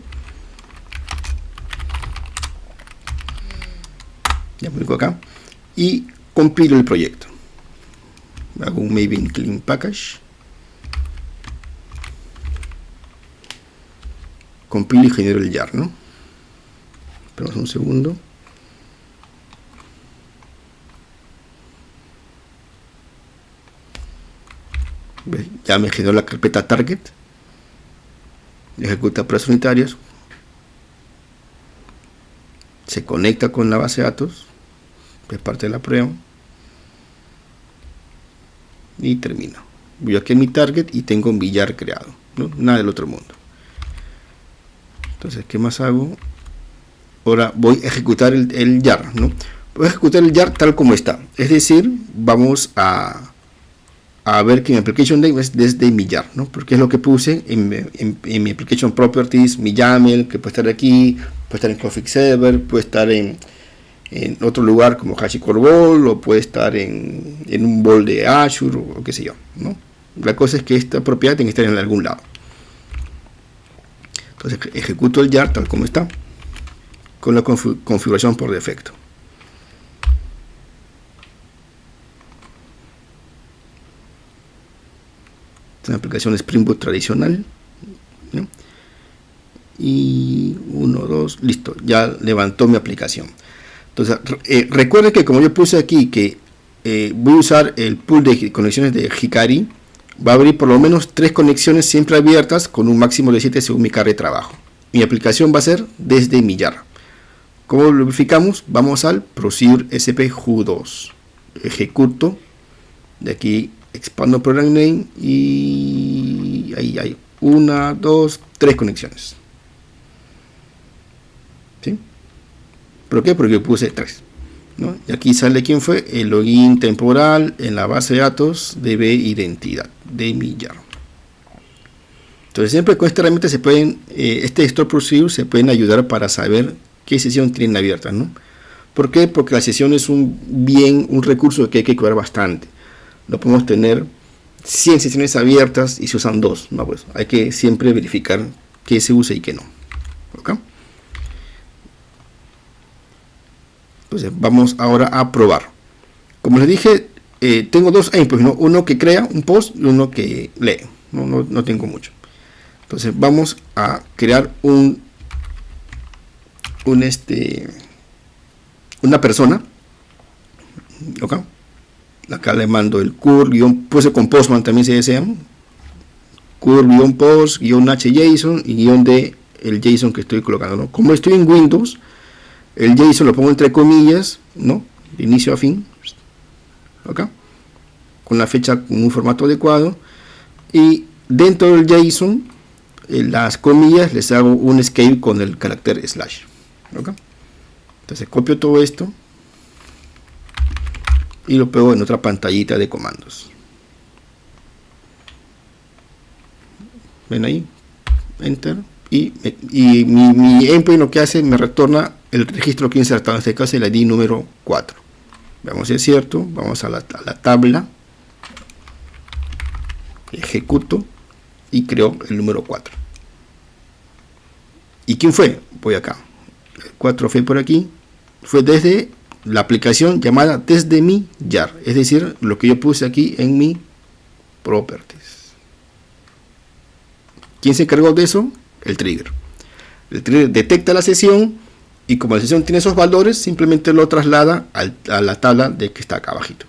A: Ya me ubico acá. Y compilo el proyecto. Hago un Maven clean package. Compilo y genero el jar, ¿no? Esperamos un segundo. Ya me generó la carpeta target. ejecuta pruebas unitarias, se conecta con la base de datos, es parte de la prueba, y termino. Voy aquí a mi target y tengo un billar creado, ¿no? Nada del otro mundo. Entonces, ¿qué más hago? Ahora voy a ejecutar el jar, ¿no? Voy a ejecutar el jar tal como está, es decir, vamos a ver que mi application name es desde mi jar, ¿no? Porque es lo que puse en mi application properties, mi YAML, que puede estar aquí, puede estar en config server, puede estar en otro lugar como HashiCorp Vault, o puede estar en un Vault de Azure, o qué sé yo, ¿no? La cosa es que esta propiedad tiene que estar en algún lado. Entonces ejecuto el jar tal como está, con la configuración por defecto. Esta es una aplicación Spring Boot tradicional, ¿no? Y 1, 2, listo, ya levantó mi aplicación. Entonces recuerden que como yo puse aquí que voy a usar el pool de conexiones de Hikari, va a abrir por lo menos 3 conexiones siempre abiertas con un máximo de 7 según mi carga de trabajo. Mi aplicación va a ser desde mi jar. ¿Cómo lo verificamos? Vamos al procedure sp who2, ejecuto, de aquí expando program name y ahí hay 1, 2, 3 conexiones. ¿Sí? ¿Por qué? Porque puse 3, ¿no? Y aquí sale quién fue, el login temporal en la base de datos db identidad de mi jar. Entonces siempre con esta herramienta se pueden, este store procedure se pueden ayudar para saber qué sesión tienen abierta, ¿no? ¿Por qué? Porque la sesión es un recurso que hay que cuidar bastante. No podemos tener 100 sesiones abiertas y se usan 2, ¿no? Pues hay que siempre verificar qué se usa y qué no. ¿Ok? Entonces vamos ahora a probar. Como les dije, tengo 2 inputs, ¿no? Uno que crea un post y uno que lee. No tengo mucho. Entonces vamos a crear una persona. ¿Ok? Acá le mando el puse con Postman también si desean. Curl-post, -hjson y guión de el JSON que estoy colocando, ¿no? Como estoy en Windows, el JSON lo pongo entre comillas, ¿no? De inicio a fin. ¿Ok? Con la fecha con un formato adecuado. Y dentro del JSON, en las comillas les hago un escape con el carácter slash. ¿Ok? Entonces copio todo esto y lo pego en otra pantallita de comandos. Ven ahí, enter, y mi endpoint lo que hace, me retorna el registro que he insertado, en este caso el ID número 4. Veamos si es cierto. Vamos a la tabla, ejecuto y creo el número 4. ¿Y quién fue? Voy acá, el 4 fue por aquí, fue desde la aplicación llamada desde mi jar, es decir, lo que yo puse aquí en mi properties. ¿Quién se encargó de eso? El trigger. El trigger detecta la sesión y como la sesión tiene esos valores, simplemente lo traslada a la tabla de que está acá abajito.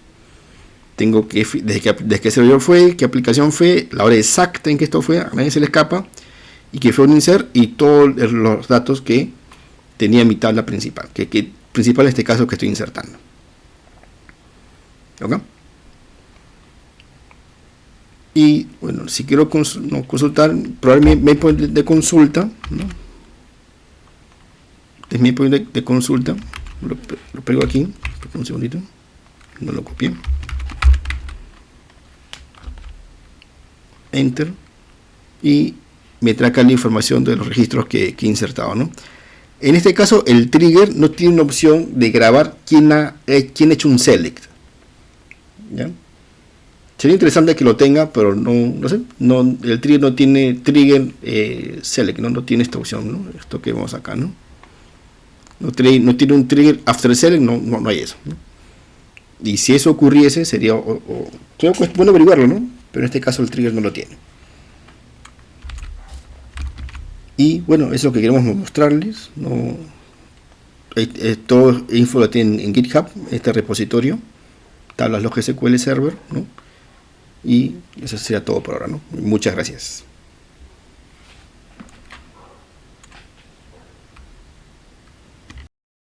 A: Tengo que, desde qué servidor fue, qué aplicación fue, la hora exacta en que esto fue, a nadie se le escapa, y que fue un insert y todos los datos que tenía mi tabla principal, que principal en este caso que estoy insertando. ¿Ok? Y bueno, si quiero consultar, probar mi endpoint de consulta, ¿no? Es mi endpoint de consulta, lo pego aquí, un segundito, no lo copié. Enter y me trae acá la información de los registros que he insertado, ¿no? En este caso el trigger no tiene una opción de grabar quién ha hecho un select, ¿ya? Sería interesante que lo tenga, pero no sé, el trigger no tiene trigger select, no tiene esta opción, ¿no? Esto que vemos acá, ¿no? No tiene un trigger after select, no hay eso, ¿no? Y si eso ocurriese sería bueno averiguarlo, ¿no? Pero en este caso el trigger no lo tiene. Y bueno, eso es lo que queremos mostrarles, ¿no? Todo info lo tienen en GitHub, este repositorio, tablas log SQL Server, ¿no? Y eso sería todo por ahora, ¿no? Muchas gracias.